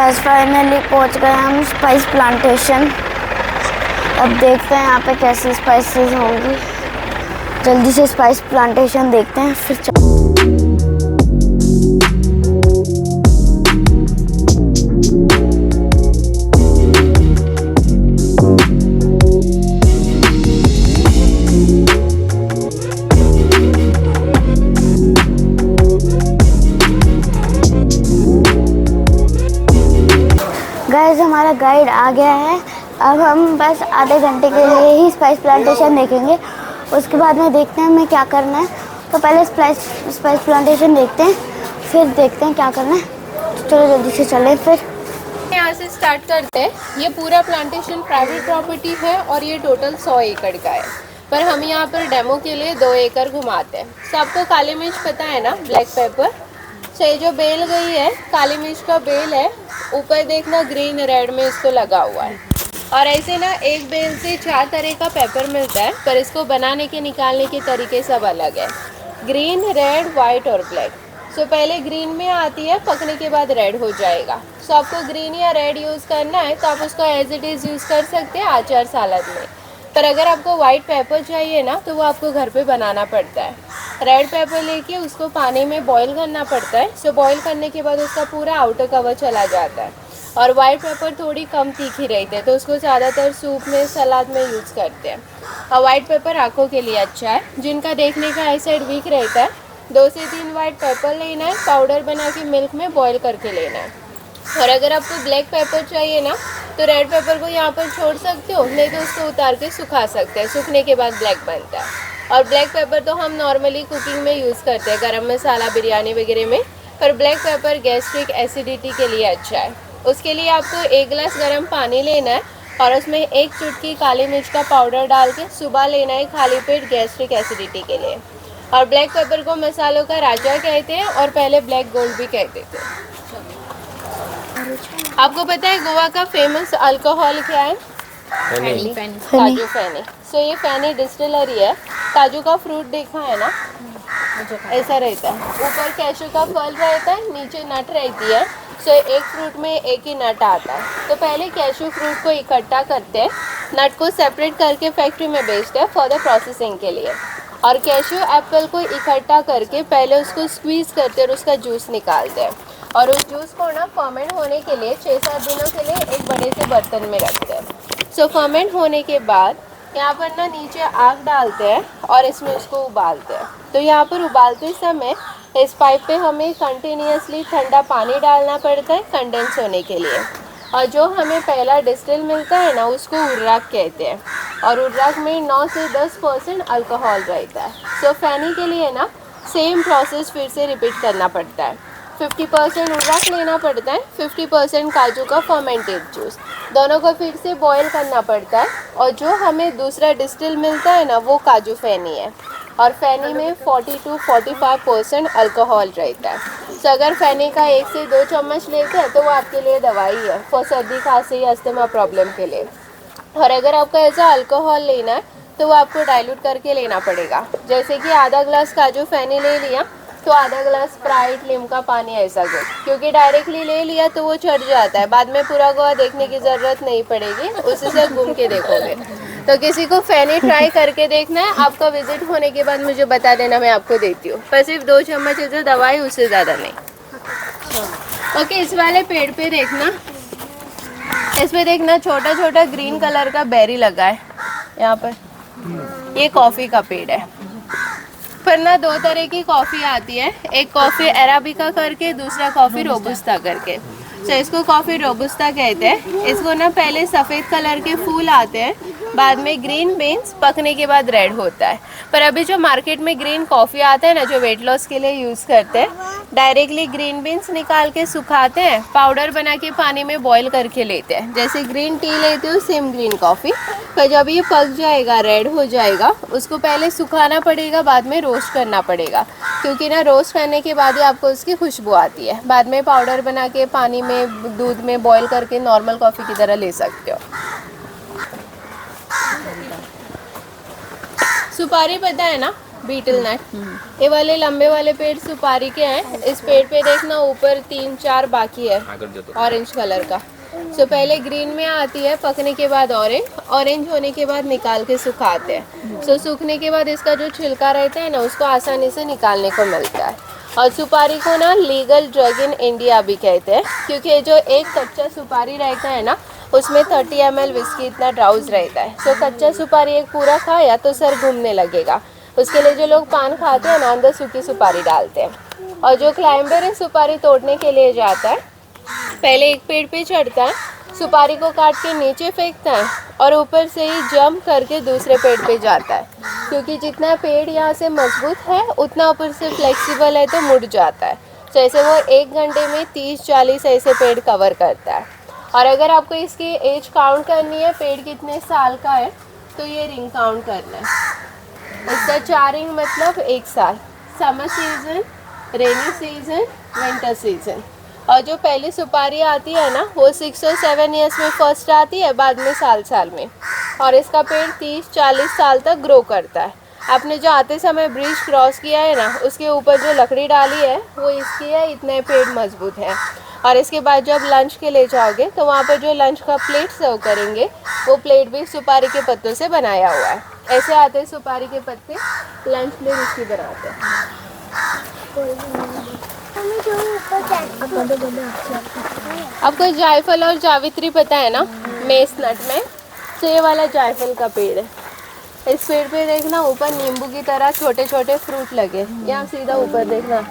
Guys finally पहुंच गए हम स्पाइस प्लांटेशन। अब देखते हैं यहाँ पे कैसी स्पाइसेस होंगी। जल्दी से स्पाइस प्लांटेशन देखते हैं फिर गाइस हमारा गाइड आ गया है। अब हम बस आधे घंटे के लिए ही स्पाइस प्लांटेशन देखेंगे। उसके बाद में देखते हैं हमें क्या करना है। तो पहले स्पाइस प्लांटेशन देखते हैं, फिर देखते हैं क्या करना है। तो चलो जल्दी से चलें फिर। यहाँ से स्टार्ट करते हैं। ये पूरा प्लांटेशन प्राइवेट प्रॉपर्टी है और ये टोटल 100 एकड़ का है, पर हम यहाँ पर डेमो के लिए 2 एकड़ घुमाते हैं। तो आपको काली मिर्च पता है ना, ब्लैक पेपर। तो ये जो बेल गई है काली मिर्च का बेल है, ऊपर देखना ग्रीन रेड में इसको लगा हुआ है। और ऐसे ना एक बेल से 4 तरह का पेपर मिलता है, पर इसको बनाने के निकालने के तरीके सब अलग है। ग्रीन, रेड, वाइट और ब्लैक। सो पहले ग्रीन में आती है, पकने के बाद रेड हो जाएगा। सो आपको ग्रीन या रेड यूज़ करना है तो आप उसको एज इट इज़ यूज़ कर सकते हैं अचार सलाद में। पर अगर आपको वाइट पेपर चाहिए ना तो वो आपको घर पे बनाना पड़ता है। रेड पेपर लेके उसको पानी में बॉईल करना पड़ता है। सो बॉईल करने के बाद उसका पूरा आउटर कवर चला जाता है। और वाइट पेपर थोड़ी कम तीखी रहती है, तो उसको ज़्यादातर सूप में, सलाद में यूज़ करते हैं। और वाइट पेपर आँखों के लिए अच्छा है। जिनका देखने का आई साइड वीक रहता है, 2 से 3 वाइट पेपर लेना है, पाउडर बना के मिल्क में बॉईल करके लेना है। और अगर आपको ब्लैक पेपर चाहिए ना तो रेड पेपर को यहाँ पर छोड़ सकते हो, नहीं तो उसको उतार के सुखा सकते हैं। सूखने के बाद ब्लैक बनता है। और ब्लैक पेपर तो हम नॉर्मली कुकिंग में यूज़ करते हैं, गरम मसाला, बिरयानी वगैरह में। पर ब्लैक पेपर गैस्ट्रिक एसिडिटी के लिए अच्छा है। उसके लिए आपको 1 गिलास गर्म पानी लेना है और उसमें 1 चुटकी काली मिर्च का पाउडर डाल के सुबह लेना है खाली पेट, गैस्ट्रिक एसिडिटी के लिए। और ब्लैक पेपर को मसालों का राजा कहते हैं और पहले ब्लैक गोल्ड भी कहते थे। आपको पता है गोवा का फेमस अल्कोहल क्या है? फैनी। काजू फैनी। सो ये फैनी डिस्टिलरी है। काजू का फ्रूट देखा है ना, ऐसा रहता है। ऊपर कैशू का फल रहता है, नीचे नट रहती है। सो एक फ्रूट में एक ही नट आता है। तो पहले कैशू फ्रूट को इकट्ठा करते हैं, नट को सेपरेट करके फैक्ट्री में बेचते हैं फर्दर प्रोसेसिंग के लिए। और कैशू एप्पल को इकट्ठा करके पहले उसको स्क्वीज़ करते हैं और उसका जूस निकालते हैं। और उस जूस को ना फर्मेंट होने के लिए 6-7 दिनों के लिए एक बड़े से बर्तन में रखते हैं। सो फर्मेंट होने के बाद यहाँ पर ना नीचे आग डालते हैं और इसमें उसको उबालते हैं। तो यहाँ पर उबालते समय इस पाइप पे हमें कंटिन्यूसली ठंडा पानी डालना पड़ता है कंडेंस होने के लिए। और जो हमें पहला डिस्टिल मिलता है ना उसको उर्राक कहते हैं। और उर्राक में 9 से 10% अल्कोहल रहता है। सो फैनी के लिए ना सेम प्रोसेस फिर से रिपीट करना पड़ता है। 50% उर्राक लेना पड़ता है, 50% काजू का फर्मेंटेड जूस, दोनों को फिर से बॉईल करना पड़ता है। और जो हमें दूसरा डिस्टिल मिलता है ना वो काजू फैनी है। और फैनी में 40 to 45% अल्कोहल रहता है। तो अगर फैनी का 1 से 2 चम्मच लेते हैं तो वो आपके लिए दवाई है फॉर सर्दी, खांसी, अस्थमा प्रॉब्लम के लिए। और अगर आपको ऐसा अल्कोहल लेना है तो वो आपको डाइल्यूट करके लेना पड़ेगा। जैसे कि आधा ग्लास काजू फैनी ले लिया तो आधा ग्लास स्प्राइट, लीमका पानी, ऐसा कुछ। क्योंकि डायरेक्टली ले लिया तो वो चढ़ जाता है, बाद में पूरा गोवा देखने की ज़रूरत नहीं पड़ेगी, उसी से घूम के देखोगे। तो किसी को फैनी ट्राई करके देखना है, आपका विजिट होने के बाद मुझे बता देना, मैं आपको देती हूँ। पर सिर्फ 2 चम्मच है जो दवाई, उससे ज़्यादा नहीं। ओके, इस वाले पेड़ पे देखना, इसमें देखना छोटा छोटा ग्रीन कलर का बेरी लगा है यहाँ पर। ये कॉफ़ी का पेड़ है। पर ना 2 तरह की कॉफ़ी आती है, एक कॉफ़ी अराबिका करके, दूसरा कॉफ़ी रोबुस्ता करके। तो इसको कॉफ़ी रोबुस्ता कहते हैं। इसको ना पहले सफ़ेद कलर के फूल आते हैं, बाद में ग्रीन बीन्स, पकने के बाद रेड होता है। पर अभी जो मार्केट में ग्रीन कॉफ़ी आता है ना, जो वेट लॉस के लिए यूज़ करते हैं, डायरेक्टली ग्रीन बीन्स निकाल के सुखाते हैं, पाउडर बना के पानी में बॉईल करके लेते हैं। जैसे ग्रीन टी लेते हो सेम ग्रीन कॉफ़ी। पर जब ये पक जाएगा, रेड हो जाएगा, उसको पहले सुखाना पड़ेगा, बाद में रोस्ट करना पड़ेगा। क्योंकि ना रोस्ट करने के बाद ही आपको उसकी खुशबू आती है। बाद में पाउडर बना के पानी में, दूध में बॉईल करके नॉर्मल कॉफ़ी की तरह ले सकते हो। सुपारी पता है ना, बीटल नट। ये वाले लंबे वाले पेड़ सुपारी के हैं। इस पेड़ पे देखना ऊपर 3-4 बाकी है ऑरेंज कलर का। सो पहले ग्रीन में आती है, पकने के बाद ऑरेंज होने के बाद निकाल के सुखाते हैं। सो सूखने के बाद इसका जो छिलका रहता है ना, उसको आसानी से निकालने को मिलता है। और सुपारी को ना लीगल ड्रग इन इंडिया भी कहते हैं, क्योंकि जो एक कच्चा सुपारी रहता है ना, उसमें 30 ml विस्की इतना ड्राउज रहता है। सो कच्चा सुपारी एक पूरा खाया तो सर घूमने लगेगा। उसके लिए जो लोग पान खाते हैं ना, अंदर सूखी सुपारी डालते हैं। और जो क्लाइंबर है सुपारी तोड़ने के लिए जाता है, पहले एक पेड़ पे चढ़ता है, सुपारी को काट के नीचे फेंकता है और ऊपर से ही जंप करके दूसरे पेड़ पे जाता है, क्योंकि जितना पेड़ यहाँ से मजबूत है उतना ऊपर से फ्लेक्सिबल है तो मुड़ जाता है। तो ऐसे वो 1 घंटे में 30-40 ऐसे पेड़ कवर करता है। और अगर आपको इसकी एज काउंट करनी है, पेड़ कितने साल का है, तो ये रिंग काउंट करना है। इसका 4 रिंग मतलब 1 साल, summer season, rainy season, winter season. और जो पहली सुपारी आती है ना, वो 6 और 7 ईयर्स में फर्स्ट आती है, बाद में साल में। और इसका पेड़ 30-40 साल तक ग्रो करता है। आपने जो आते समय ब्रिज क्रॉस किया है ना, उसके ऊपर जो लकड़ी डाली है वो इसकी है, इतने पेड़ मजबूत है। और इसके बाद जब लंच के ले जाओगे तो वहाँ पर जो लंच का प्लेट सर्व करेंगे, वो प्लेट भी सुपारी के पत्तों से बनाया हुआ है। ऐसे आते हैं सुपारी के पत्ते, लंच प्लेट इसकी बनाते हैं। आपको जायफल और जावित्री पता है ना, मेस नट में, तो ये वाला जायफल का पेड़ है। इस पेड़ पे देखना ऊपर नींबू की तरह छोटे छोटे फ्रूट लगे, यहाँ सीधा ऊपर देखना।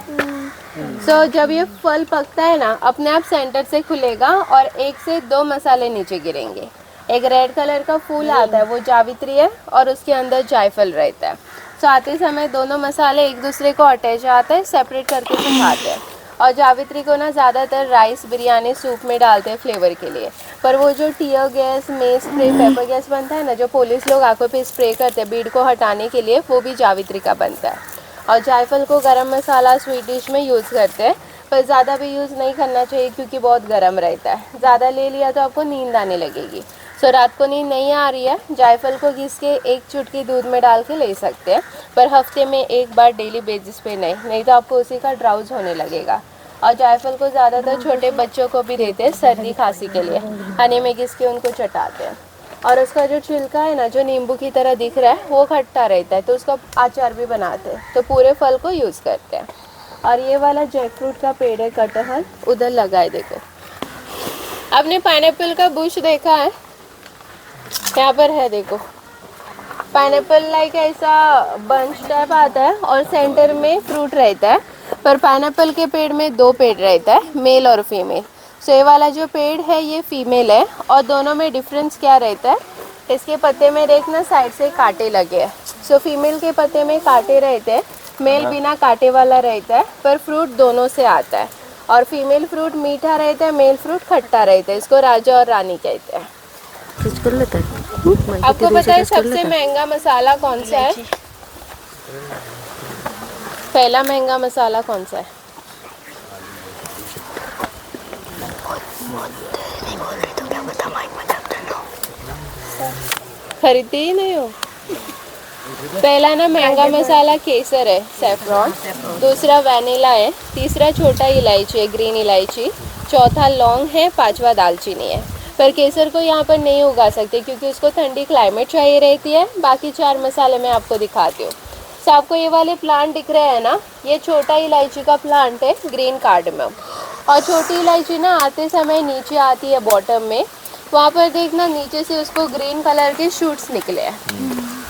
सो जब ये फल पकता है ना, अपने आप सेंटर से खुलेगा और 1 से 2 मसाले नीचे गिरेंगे। एक रेड कलर का फूल आता है, वो जावित्री है, और उसके अंदर जायफल रहता है। सो आते समय दोनों मसाले एक दूसरे को अटैच आते हैं, सेपरेट करके सुखाते हैं। और जावित्री को ना ज़्यादातर राइस, बिरयानी, सूप में डालते हैं फ्लेवर के लिए। पर वो जो tear gas, mess spray, paper gas बनता है ना, जो पुलिस लोग आंखों पे स्प्रे करते हैं भीड़ को हटाने के लिए, वो भी जावित्री का बनता है। और जायफल को गरम मसाला, स्वीट डिश में यूज़ करते हैं, पर ज़्यादा भी यूज़ नहीं करना चाहिए क्योंकि बहुत गर्म रहता है। ज़्यादा ले लिया तो आपको नींद आने लगेगी। सो रात को नींद नहीं आ रही है, जायफल को घिस के 1 चुटकी दूध में डाल के ले सकते हैं, पर हफ्ते में 1 बार डेली बेसिस पे नहीं तो आपको उसी का ड्राउज होने लगेगा। और जायफल को ज़्यादातर छोटे बच्चों को भी देते हैं सर्दी खांसी के लिए, हनी में घिस के उनको चटाते हैं। और उसका जो छिलका है ना, जो नींबू की तरह दिख रहा है, वो खट्टा रहता है, तो उसका अचार भी बनाते हैं, तो पूरे फल को यूज़ करते हैं। और ये वाला जैक फ्रूट का पेड़ है, कटहल उधर लगा है, देखो। आपने पाइनएप्पल का बुश देखा है, यहाँ पर है, देखो। पाइनएप्पल लाइक ऐसा बंच टाइप आता है और सेंटर में फ्रूट रहता है, पर पाइनएप्पल के पेड़ में 2 पेड़ रहता है, मेल और फीमेल। सो ये वाला जो पेड़ है ये फीमेल है, और दोनों में डिफरेंस क्या रहता है, इसके पत्ते में देखना साइड से कांटे लगे हैं। सो फीमेल के पत्ते में कांटे रहते हैं, मेल बिना कांटे वाला रहता है, पर फ्रूट दोनों से आता है। और फीमेल फ्रूट मीठा रहता है, मेल फ्रूट खट्टा रहता है। इसको राजा और रानी कहते हैं। आपको पता है सबसे महंगा मसाला कौन सा है? पहला महंगा मसाला कौन सा है? खरीदते ही नहीं हो। पहला ना महंगा मसाला केसर है, सैफरॉन। दूसरा वैनिला है, तीसरा छोटा इलायची है, ग्रीन इलायची, चौथा लौंग है, 5वां दालचीनी है। पर केसर को यहाँ पर नहीं उगा सकते क्योंकि उसको ठंडी क्लाइमेट चाहिए रहती है। बाकी 4 मसाले मैं आपको दिखाती हूँ। तो आपको ये वाले प्लांट दिख रहे हैं ना, ये छोटा इलायची का प्लांट है, ग्रीन कार्डमम। और छोटी इलायची ना आते समय नीचे आती है बॉटम में, वहाँ पर देखना नीचे से उसको ग्रीन कलर के शूट्स निकले हैं।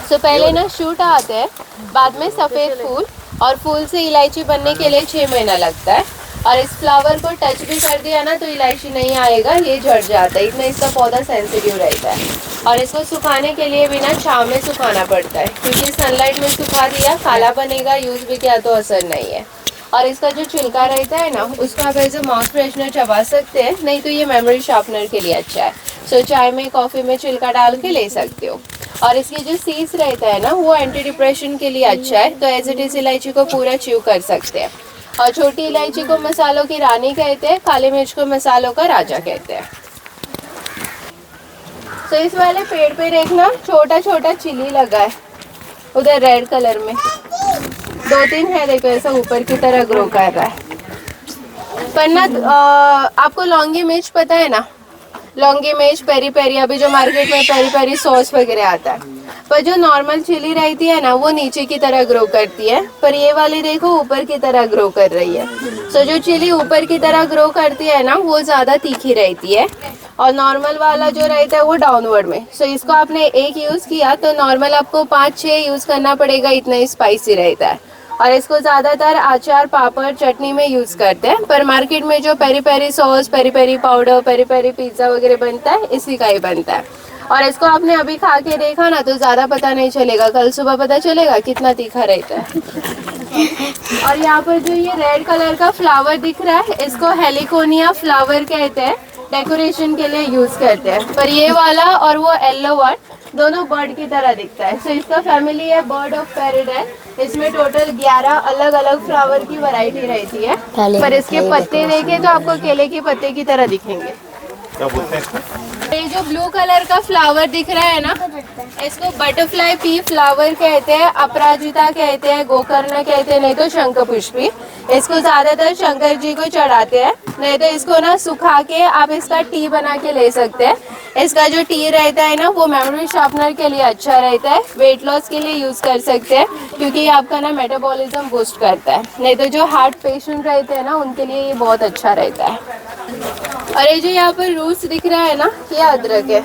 सो पहले ना शूट आते हैं, बाद में सफ़ेद फूल, और फूल से इलायची बनने के लिए 6 महीना लगता है। और इस फ्लावर को टच भी कर दिया ना तो इलायची नहीं आएगा, ये झड़ जाता है, इतना इसका पौधा सेंसिटिव रहता है। और इसको सुखाने के लिए भी ना छाँव में सुखाना पड़ता है, क्योंकि सनलाइट में सुखा दिया काला बनेगा, यूज़ भी किया तो असर नहीं है। और इसका जो छिलका रहता है ना, उसको आप एज ए माउथ फ्रेशनर चबा सकते हैं, नहीं तो ये मेमोरी शार्पनर के लिए अच्छा है। सो चाय में, कॉफ़ी में छिलका डाल के ले सकते हो। और इसके जो सीड्स रहता है ना, वो एंटी डिप्रेशन के लिए अच्छा है, तो एज इट इज इलायची को पूरा च्यू कर सकते हैं। और छोटी इलायची को मसालों की रानी कहते हैं, काली मिर्च को मसालों का राजा कहते हैं। तो इस वाले पेड़ पे देखना छोटा छोटा चिली लगा है, उधर रेड कलर में। 2-3 है, देखो ऐसा ऊपर की तरह ग्रो कर रहा है। पर ना आपको लौंगी मिर्च पता है ना, लौंगी मिर्च, पेरी पेरी, अभी जो मार्केट में पेरी पेरी सॉस वगैरह आता है, पर जो नॉर्मल चिली रहती है ना वो नीचे की तरह ग्रो करती है, पर ये वाली देखो ऊपर की तरह ग्रो कर रही है। सो जो चिली ऊपर की तरह ग्रो करती है ना वो ज़्यादा तीखी रहती है, और नॉर्मल वाला जो रहता है वो डाउनवर्ड में। सो इसको आपने एक यूज़ किया तो नॉर्मल आपको 5-6 यूज़ करना पड़ेगा, इतना ही स्पाइसी रहता है। और इसको ज़्यादातर अचार, पापड़, चटनी में यूज़ करते हैं, पर मार्केट में जो peri peri sauce, peri peri powder, peri peri pizza वगैरह बनता है इसी का ही बनता है। और इसको आपने अभी खा के देखा ना तो ज़्यादा पता नहीं चलेगा, कल सुबह पता चलेगा कितना तीखा रहता है। और यहाँ पर जो ये रेड कलर का फ्लावर दिख रहा है इसको हेलिकोनिया फ्लावर कहते हैं, डेकोरेशन के लिए यूज़ करते हैं। पर ये वाला और वो येलो वन दोनों बर्ड की तरह दिखता है। सो इसका फैमिली है बर्ड ऑफ पैराडाइज। इसमें टोटल 11 अलग अलग फ्लावर की वैरायटी रहती है, पर इसके पत्ते देखे तो आपको केले के पत्ते की तरह दिखेंगे। क्या बोलते हैं इसको? ये जो ब्लू कलर का फ्लावर दिख रहा है ना इसको बटरफ्लाई पी फ्लावर कहते हैं, अपराजिता कहते हैं, गोकर्ण कहते हैं, नहीं तो शंख पुष्पी। इसको ज्यादातर शंकर जी को चढ़ाते हैं, नहीं तो इसको ना सुखा के आप इसका टी बना के ले सकते हैं। इसका जो टी रहता है ना वो मेमोरी शार्पनर के लिए अच्छा रहता है, वेट लॉस के लिए यूज कर सकते हैं क्योंकि ये आपका ना मेटाबॉलिज्म बूस्ट करता है, नहीं तो जो हार्ट पेशेंट रहते हैं ना उनके लिए ये बहुत अच्छा रहता है। और ये जो यहाँ पर रूट्स दिख रहा है ना ये अदरक है,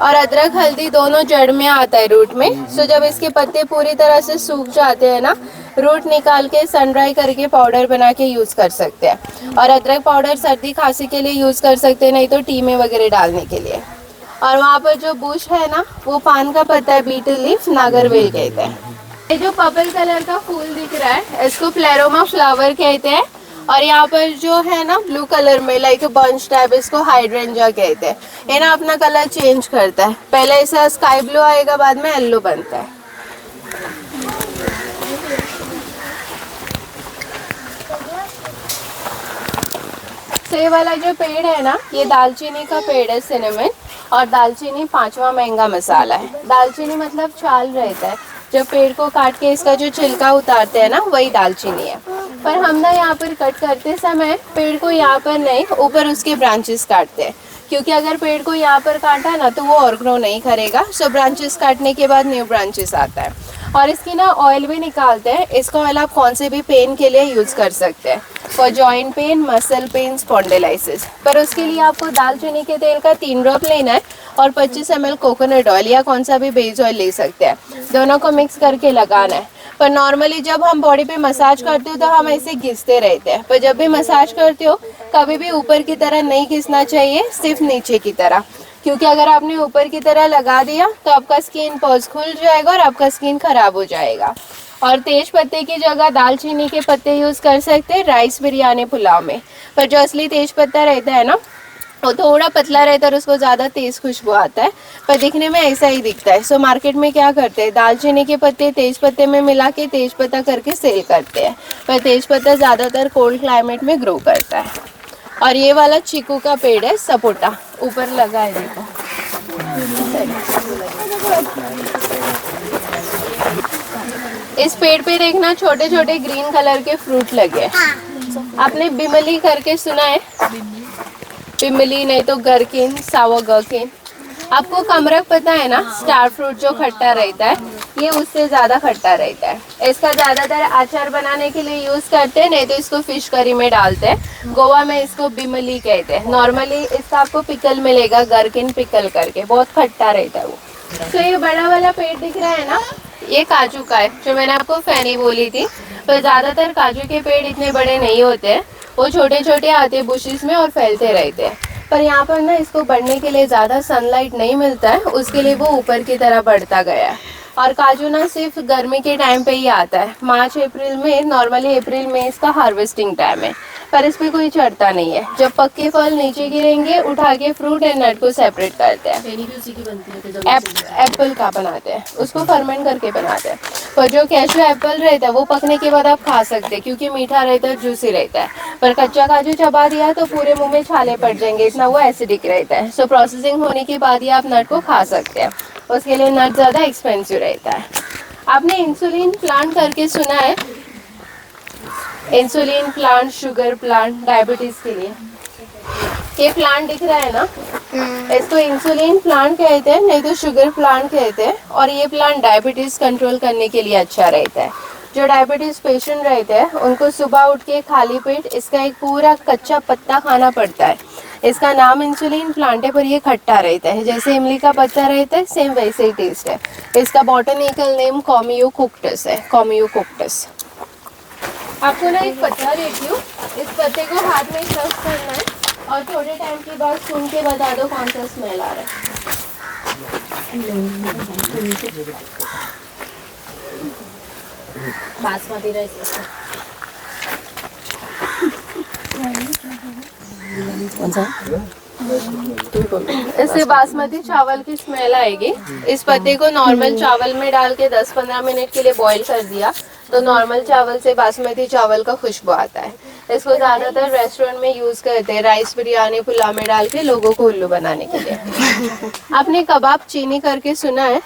और अदरक हल्दी दोनों जड़ में आता है रूट में। सो जब इसके पत्ते पूरी तरह से सूख जाते हैं ना रूट निकाल के सन ड्राई करके पाउडर बना के यूज़ कर सकते हैं। और अदरक पाउडर सर्दी खांसी के लिए यूज़ कर सकते हैं, नहीं तो टी में वगैरह डालने के लिए। और वहाँ पर जो बुश है ना वो पान का पत्ता है, बीटल लीफ, नागरवेल कहते हैं। ये जो पर्पल कलर का फूल दिख रहा है इसको प्लेरोमा फ्लावर कहते हैं, और यहाँ पर जो है ना ब्लू कलर में लाइक बंच टाइप इसको हाइड्रेंजा कहते हैं। ये ना अपना कलर चेंज करता है, पहले ऐसा स्काई ब्लू आएगा बाद में येलो बनता है। तो ये वाला जो पेड़ है ना ये दालचीनी का पेड़ है, सिनेमन, और दालचीनी 5वां महंगा मसाला है। दालचीनी मतलब छाल रहता है, जब पेड़ को काट के इसका जो छिलका उतारते हैं ना वही दालचीनी है। पर हम ना यहाँ पर कट करते समय पेड़ को यहाँ पर नहीं ऊपर उसके ब्रांचेस काटते हैं, क्योंकि अगर पेड़ को यहाँ पर काटा ना तो वो और ग्रो नहीं करेगा। सो ब्रांचेस काटने के बाद न्यू ब्रांचेस आता है। और इसकी ना ऑयल भी निकालते हैं, इसका ऑयल आप कौन से भी पेन के लिए यूज़ कर सकते हैं, for joint pain, muscle pain, spondylosis. पर उसके लिए आपको दालचीनी के तेल का 3 ड्रॉप लेना है और 25 ml कोकोनट ऑयल या कौन सा भी बेस ऑयल ले सकते हैं, दोनों को मिक्स करके लगाना है। पर नॉर्मली जब हम बॉडी पे मसाज करते हो तो हम ऐसे घिसते रहते हैं, पर जब भी मसाज करते हो कभी भी ऊपर की तरह नहीं घिसना चाहिए, सिर्फ नीचे की तरह, क्योंकि अगर आपने ऊपर की तरह लगा दिया तो आपका स्किन पॉज खुल जाएगा और आपका स्किन खराब हो जाएगा। और तेज पत्ते की जगह दालचीनी के पत्ते यूज़ कर सकते हैं राइस, बिरयानी, पुलाव में। पर जो असली तेज पत्ता रहता है ना वो थोड़ा पतला रहता है और उसको ज़्यादा तेज़ खुशबू आता है, पर दिखने में ऐसा ही दिखता है। सो मार्केट में क्या करते हैं, दालचीनी के पत्ते तेज पत्ते में मिला के तेज पत्ता करके सेल करते हैं, पर तेज पत्ता ज़्यादातर कोल्ड क्लाइमेट में ग्रो करता है। और ये वाला चीकू का पेड़ है, सपोटा, ऊपर लगा है देखो। इस पेड़ पे देखना छोटे छोटे ग्रीन कलर के फ्रूट लगे हैं। आपने बिमली करके सुना है? बिमली नहीं तो गरकिन, सावा गरकिन। आपको कमरक पता है ना, स्टार फ्रूट जो खट्टा रहता है, ये उससे ज़्यादा खट्टा रहता है। इसका ज़्यादातर अचार बनाने के लिए यूज़ करते हैं, नहीं तो इसको फिश करी में डालते हैं। गोवा में इसको बिमली कहते हैं। नॉर्मली इसका आपको पिकल मिलेगा, गरकिन पिकल करके, बहुत खट्टा रहता है वो। तो ये बड़ा वाला पेड़ दिख रहा है ना, ये काजू का है, जो मैंने आपको फैनी बोली थी। तो ज़्यादातर काजू के पेड़ इतने बड़े नहीं होते हैं, वो छोटे छोटे आते बुशेस में और फैलते रहते हैं। पर यहाँ पर ना इसको बढ़ने के लिए ज़्यादा सनलाइट नहीं मिलता है, उसके लिए वो ऊपर की तरह बढ़ता गया है। और काजू ना सिर्फ गर्मी के टाइम पे ही आता है, मार्च अप्रैल में, नॉर्मली अप्रैल में इसका हार्वेस्टिंग टाइम है, पर इस पर कोई चढ़ता नहीं है। जब पक्के फल नीचे गिरेंगे उठा के फ्रूट एंड नट को सेपरेट करते हैं। फैनी भी उसी की बनती है एप्पल का बनाते हैं, उसको फर्मेंट करके बनाते हैं। पर जो कैशू एप्पल रहता है वो पकने के बाद आप खा सकते हैं, क्योंकि मीठा रहता है, जूसी रहता है। पर कच्चा काजू चबा दिया तो पूरे मुंह में छाले पड़ जाएंगे, इतना वो एसिडिक रहता है। सो प्रोसेसिंग होने के बाद ही आप नट को खा सकते हैं, उसके लिए नट ज़्यादा एक्सपेंसिव रहता है। आपने इंसुलिन प्लांट करके सुना है? Insulin plant, sugar plant, diabetes के लिए। ये प्लांट दिख रहा है ना, इसको इंसुलिन प्लांट कहते हैं, नहीं तो शुगर प्लांट कहते हैं। और ये प्लांट डायबिटीज कंट्रोल करने के लिए अच्छा रहता है। जो डायबिटीज पेशेंट रहते हैं उनको सुबह उठ के खाली पेट इसका एक पूरा कच्चा पत्ता खाना पड़ता है। इसका नाम इंसुलिन प्लांट है, पर ये खट्टा रहता है, जैसे इमली का पत्ता रहता है सेम वैसे ही टेस्ट है। इसका बॉटनिकल नेम कॉमियोकोक्टस है, कॉमियोकोक्टस। आपको ना एक पत्ता देती हूँ, इस पत्ते को हाथ में क्रश करना है और थोड़े टाइम के बाद सुन के बता दो कौन सा स्मेल आ रहा है। बासमती राइस। इससे बासमती चावल की स्मेल आएगी। इस पत्ते को नॉर्मल चावल में डाल के 10-15 मिनट के लिए बॉईल कर दिया तो नॉर्मल चावल से बासमती चावल का खुशबू आता है। इसको ज़्यादातर रेस्टोरेंट में यूज़ करते हैं राइस, बिरयानी, पुलाव में डाल के लोगों को उल्लू बनाने के लिए। आपने कबाब चीनी करके सुना है?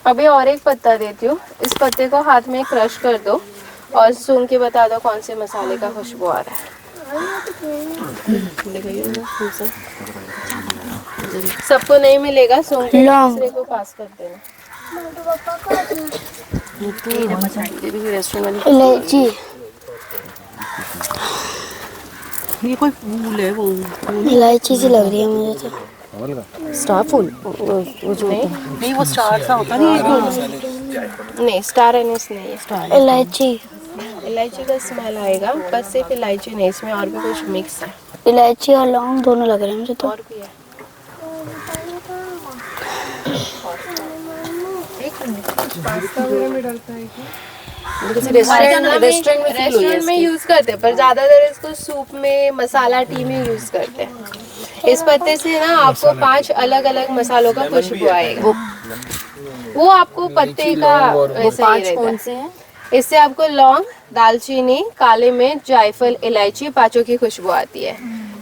अभी और एक पत्ता देती हूँ, इस पत्ते को हाथ में क्रश कर दो और सूंघ के बता दो कौन से मसाले का खुशबू आ रहा है। सबको नहीं मिलेगा, सूंघ के दूसरे को पास कर देना। इलायची, ये कोई फूल है वो इलायची सी लग रही है मुझे तो। स्टार फूल वो जो नहीं वो स्टार सा होता नहीं, स्टार एनिस नहीं है। इलायची, इलायची का स्मेल आएगा, बस सिर्फ इलायची नहीं, इसमें और भी कुछ मिक्स है। इलायची और लौंग दोनों लग रहे हैं मुझे तो। और भी है। रेस्टोरेंट में यूज करते हैं, पर ज्यादातर इसको सूप में, मसाला टी में यूज करते हैं। इस पत्ते से ना आपको 5 अलग अलग मसालों का खुशबू आएगा। वो आपको पत्ते का ऐसा ही रहता है। इससे आपको लौंग, दालचीनी, काली मिर्च, जायफल, इलायची, पांचों की खुशबू आती है।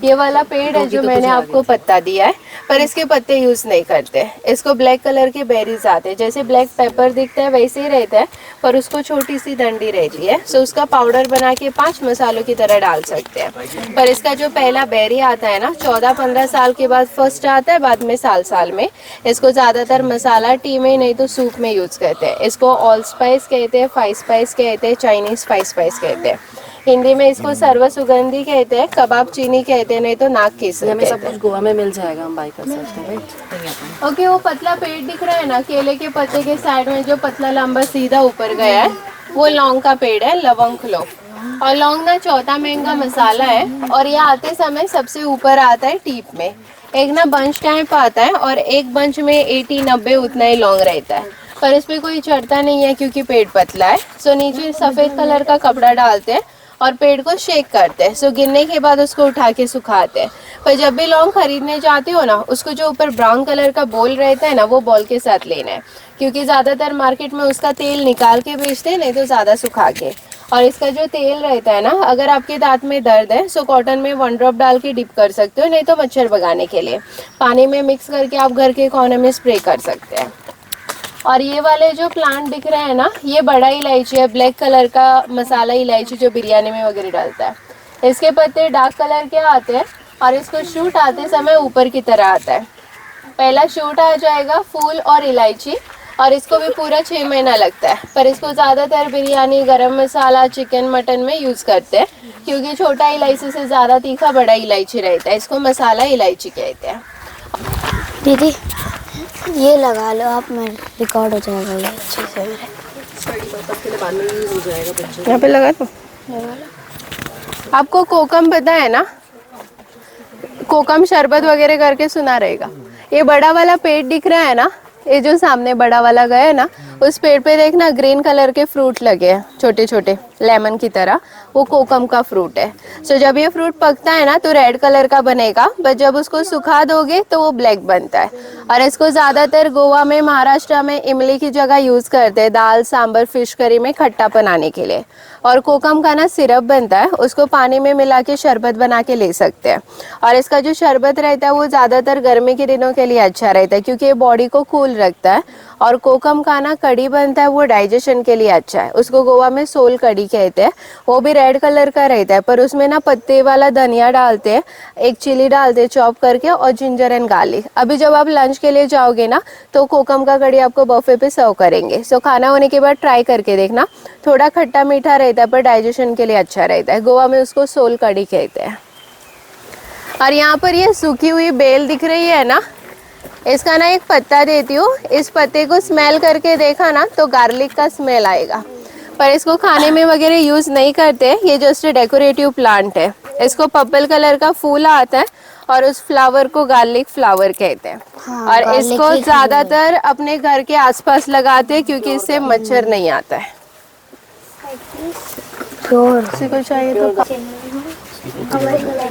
ये वाला पेड़ है जो मैंने आपको पत्ता दिया है, पर इसके पत्ते यूज नहीं करते। इसको ब्लैक कलर के बेरीज आते हैं, जैसे ब्लैक पेपर दिखता है वैसे ही रहता है, पर उसको छोटी सी डंडी रहती है। सो उसका पाउडर बना के 5 मसालों की तरह डाल सकते हैं। पर इसका जो पहला बेरी आता है ना, 14-15 साल के बाद फर्स्ट आता है, बाद में साल में। इसको ज्यादातर मसाला टी में नहीं तो सूप में यूज करते हैं। इसको ऑल स्पाइस कहते हैं, 5 स्पाइस कहते हैं, चाइनीज 5 स्पाइस कहते हैं। हिंदी में इसको सर्व सुगंधी कहते हैं, कबाब चीनी कहते हैं, नहीं तो नाग केसर हमें कहते सब हैं। कुछ गोवा में मिल जाएगा, हम बाई कर सकते हैं। ओके, वो पतला पेड़ दिख रहा है ना, केले के पत्ते के साइड में जो पतला लंबा सीधा ऊपर गया है, वो लौंग का पेड़ है, लवंग खलो। और लौंग ना चौथा महंगा मसाला है, और ये आते समय सबसे ऊपर आता है टीप में। एक ना बंच टाइप आता है, और एक बंच में 80-90 उतना ही लौंग रहता है, पर इस पे कोई चढ़ता नहीं है क्योंकि पेड़ पतला है। सो नीचे सफेद कलर का कपड़ा डालते हैं और पेड़ को शेक करते हैं। सो गिरने के बाद उसको उठा के सुखाते हैं। पर जब भी लौंग खरीदने जाते हो ना, उसको जो ऊपर ब्राउन कलर का बॉल रहता है ना, वो बॉल के साथ लेना है, क्योंकि ज़्यादातर मार्केट में उसका तेल निकाल के बेचते हैं, नहीं तो ज़्यादा सुखा के। और इसका जो तेल रहता है ना, अगर आपके दांत में दर्द है सो कॉटन में 1 ड्रॉप डाल के डिप कर सकते हो, नहीं तो मच्छर भगाने के लिए पानी में मिक्स करके आप घर के कोने में स्प्रे कर सकते हैं। और ये वाले जो प्लांट दिख रहे हैं ना, ये बड़ा इलायची है, ब्लैक कलर का मसाला इलायची जो बिरयानी में वगैरह डालता है। इसके पत्ते डार्क कलर के आते हैं और इसको शूट आते समय ऊपर की तरह आता है। पहला शूट आ जाएगा फूल और इलायची, और इसको भी पूरा 6 महीना लगता है। पर इसको ज़्यादातर बिरयानी, गरम मसाला, चिकन, मटन में यूज़ करते हैं, क्योंकि छोटा इलायची से ज़्यादा तीखा बड़ा इलायची रहता है। इसको मसाला इलायची कहते हैं। दीदी ये लगा लो आप, मैं रिकॉर्ड हो जाएगा ये अच्छे से मेरे। यहाँ पे लगा दो। आपको कोकम पता है ना, कोकम शरबत वगैरह करके सुना रहेगा। ये बड़ा वाला पेड़ दिख रहा है ना, ये जो सामने बड़ा वाला गया है ना, उस पेड़ पे देखना ग्रीन कलर के फ्रूट लगे हैं, छोटे छोटे लेमन की तरह, वो कोकम का फ्रूट है। सो जब ये फ्रूट पकता है ना तो रेड कलर का बनेगा, बट जब उसको सुखा दोगे तो वो ब्लैक बनता है। और इसको ज़्यादातर गोवा में, महाराष्ट्र में इमली की जगह यूज़ करते हैं, दाल, सांबर, फिश करी में खट्टापन आने के लिए। और कोकम का ना सिरप बनता है, उसको पानी में मिला के शरबत बना के ले सकते हैं। और इसका जो शरबत रहता है वो ज़्यादातर गर्मी के दिनों के लिए अच्छा रहता है, क्योंकि ये बॉडी को कूल रखता है। और कोकम का ना कड़ी बनता है वो डाइजेशन के लिए अच्छा है, उसको गोवा में सोल कड़ी कहते हैं। वो भी रेड कलर का रहता है, पर उसमें ना पत्ते वाला धनिया डालते हैं, एक चिली डालते हैं चॉप करके, और जिंजर एंड गार्लिक। अभी जब आप लंच के लिए जाओगे ना तो कोकम का कड़ी आपको बफे पे सर्व करेंगे। सो खाना होने के बाद ट्राई करके देखना, थोड़ा खट्टा मीठा रहता है पर डाइजेशन के लिए अच्छा रहता है। गोवा में उसको सोल कड़ी कहते हैं। और यहाँ पर ये सूखी हुई बेल दिख रही है ना, इसका ना एक पत्ता देती हूँ, इस पत्ते को स्मेल करके देखा ना तो गार्लिक का स्मेल आएगा, पर इसको खाने में वगैरह यूज़ नहीं करते, ये जस्ट डेकोरेटिव प्लांट है। इसको पर्पल कलर का फूल आता है और उस फ्लावर को गार्लिक फ्लावर कहते हैं। हाँ, और garlic इसको ही ज़्यादातर अपने घर के आसपास लगाते हैं क्योंकि इससे मच्छर नहीं आता है। किसी को चाहिए तो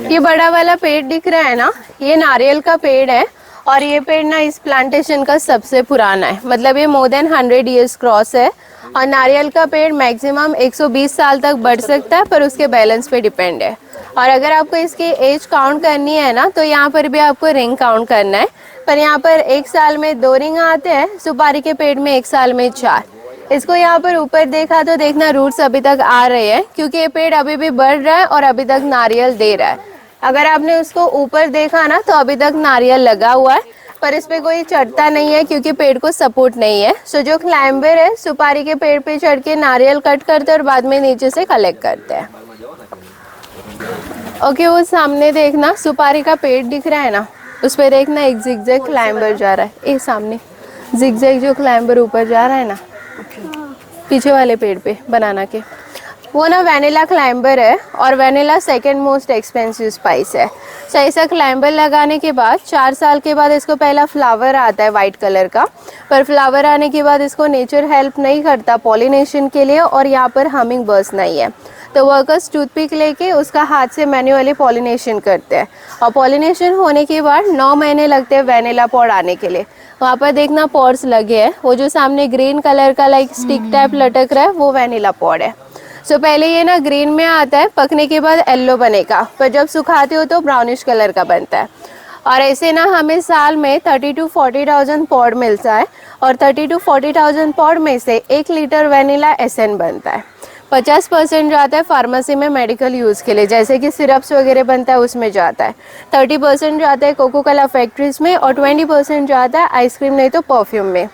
ये बड़ा वाला पेड़ दिख रहा है ना, ये नारियल का पेड़ है, और ये पेड़ ना इस प्लांटेशन का सबसे पुराना है, मतलब ये मोर देन 100 इयर्स क्रॉस है। और नारियल का पेड़ मैक्सिमम 120 साल तक बढ़ सकता है, पर उसके बैलेंस पे डिपेंड है। और अगर आपको इसकी एज काउंट करनी है ना तो यहाँ पर भी आपको रिंग काउंट करना है, पर यहाँ पर 1 साल में 2 रिंग आते हैं, सुपारी के पेड़ में 1 साल में 4। इसको यहाँ पर ऊपर देखा तो देखना रूट्स अभी तक आ रहे हैं, क्योंकि ये पेड़ अभी भी बढ़ रहा है और अभी तक नारियल दे रहा है। अगर आपने उसको ऊपर देखा ना तो अभी तक नारियल लगा हुआ है, पर इस पे कोई चढ़ता नहीं है क्योंकि पेड़ को सपोर्ट नहीं है। सो जो क्लाइंबर है सुपारी के पेड़ पे चढ़ के नारियल कट करते हैं और बाद में नीचे से कलेक्ट करते हैं। ओके, वो सामने देखना सुपारी का पेड़ दिख रहा है ना, उस पे देखना एक जिगजैग क्लाइंबर जा रहा है, एक सामने जिगजैग जो क्लाइंबर ऊपर जा रहा है ना, पीछे वाले पेड़ पे बनाना के, वो ना वैनिला क्लाइंबर है, और vanilla second most expensive spice है। सो ऐसा क्लाइंबर लगाने के बाद 4 साल के बाद इसको पहला फ्लावर आता है वाइट कलर का, पर फ्लावर आने के बाद इसको नेचर हेल्प नहीं करता पॉलिनेशन के लिए, और यहाँ पर हमिंग बर्ड्स नहीं है, तो वर्कर्स टूथपिक लेके उसका हाथ से मैन्युअली पॉलिनेशन करते हैं, और पॉलिनेशन होने के बाद 9 महीने लगते हैं वैनिला पॉड आने के लिए। वहाँ पर देखना पॉड्स लगे हैं, वो जो सामने ग्रीन कलर का लाइक स्टिक टाइप लटक रहा है वो वैनिला पॉड है। सो पहले ये ना ग्रीन में आता है, पकने के बाद येलो बनेगा, पर जब सुखाते हो तो ब्राउनिश कलर का बनता है। और ऐसे ना हमें साल में 30 to 40,000 पॉड मिलता है, और 30 to 40,000 पॉड में से 1 लीटर वैनिला एसेंस बनता है। 50% जाता है फार्मेसी में मेडिकल यूज़ के लिए, जैसे कि सिरप्स वगैरह बनता है उसमें जाता है। 30% जाता है कोको कोला फैक्ट्रीज में, और 20% जाता है आइसक्रीम नहीं तो परफ्यूम में।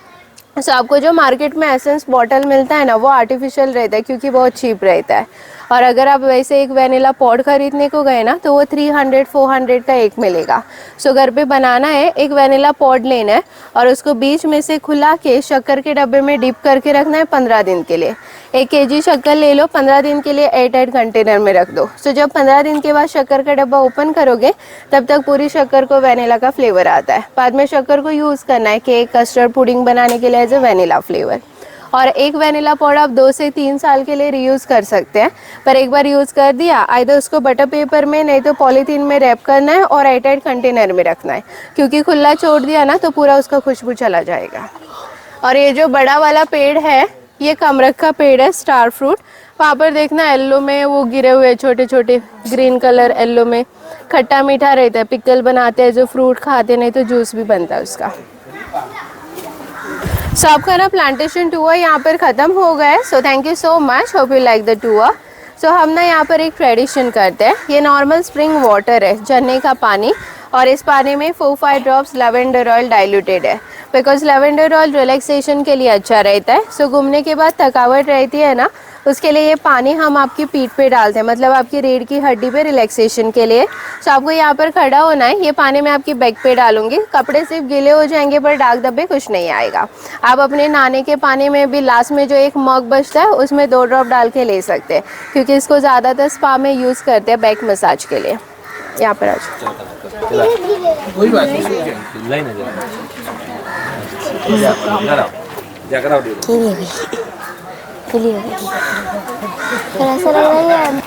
सो आपको जो मार्केट में एसेंस बॉटल मिलता है ना वो आर्टिफिशियल रहता है क्योंकि बहुत चीप रहता है, और अगर आप वैसे एक वैनिला पॉड खरीदने को गए ना तो वो 300-400 का एक मिलेगा। सो घर पे बनाना है, एक वैनिला पॉड लेना है और उसको बीच में से खुला के शक्कर के डब्बे में डिप करके रखना है 15 दिन के लिए। 1 kg शक्कर ले लो, 15 दिन के लिए एयरटाइट कंटेनर में रख दो। सो जब 15 दिन के बाद शक्कर का डब्बा ओपन करोगे तब तक पूरी शक्कर को वैनिला का फ्लेवर आता है। बाद में शक्कर को यूज़ करना है केक, कस्टर्ड, पुडिंग बनाने के लिए एज ए वैनिला फ्लेवर। और एक वैनिला पॉड आप 2 से 3 साल के लिए रीयूज़ कर सकते हैं, पर एक बार यूज़ कर दिया आइदर उसको बटर पेपर में नहीं तो पॉलीथीन में रैप करना है और एयरटाइट कंटेनर में रखना है, क्योंकि खुला छोड़ दिया ना तो पूरा उसका खुशबू चला जाएगा। और ये जो बड़ा वाला पेड़ है ये कमरख का पेड़ है, स्टार फ्रूट। वहाँ पर देखना येलो में वो गिरे हुए छोटे छोटे ग्रीन कलर येलो में, खट्टा मीठा रहता है, पिकल बनाते हैं जो फ्रूट खाते नहीं तो जूस भी बनता है उसका। सो आपका ना प्लांटेशन टूर यहाँ पर ख़त्म हो गया है। So thank you so much, hope you like the tour. So हम ना यहाँ पर एक ट्रेडिशन करते हैं, ये नॉर्मल स्प्रिंग वाटर है, झरने का पानी, और इस पानी में 4-5 ड्रॉप्स लेवेंडर ऑयल डाइल्यूटेड है, बिकॉज लेवेंडर ऑयल रिलैक्सेशन के लिए अच्छा रहता है। सो घूमने के बाद थकावट रहती है ना, उसके लिए ये पानी हम आपकी पीठ पे डालते हैं, मतलब आपकी रीढ़ की हड्डी पे रिलैक्सेशन के लिए। सो आपको यहाँ पर खड़ा होना है, ये पानी मैं आपकी बैक पे डालूंगी, कपड़े सिर्फ गीले हो जाएंगे पर दाग धब्बे कुछ नहीं आएगा। आप अपने नहाने के पानी में भी लास्ट में जो एक मग बचता है उसमें 2 ड्रॉप डाल के ले सकते हैं, क्योंकि इसको ज़्यादातर स्पा में यूज़ करते हैं बैक मसाज के लिए। यहाँ पर आ जाओ। कोई बात नहीं, लाइन है क्या कराओ फिर ऐसा लग रहा है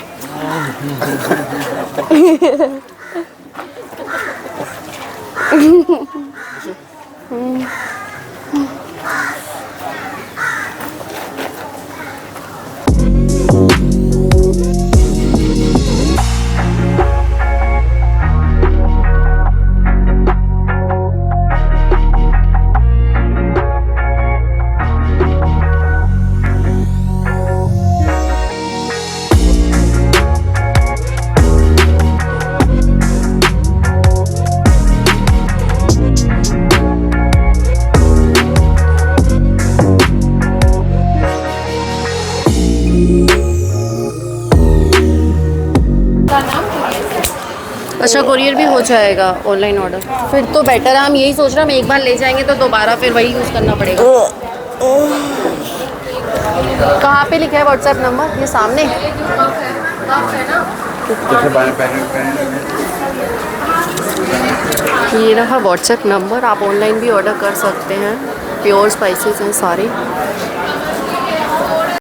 अच्छा कोरियर भी हो जाएगा ऑनलाइन ऑर्डर, फिर तो बेटर है। हम यही सोच रहे हैं हम एक बार ले जाएंगे तो दोबारा फिर वही यूज़ करना पड़ेगा। कहाँ पे लिखा है व्हाट्सएप नंबर? ये सामने। ये रहा व्हाट्सएप नंबर, आप ऑनलाइन भी ऑर्डर कर सकते हैं। प्योर स्पाइसेस हैं सारे।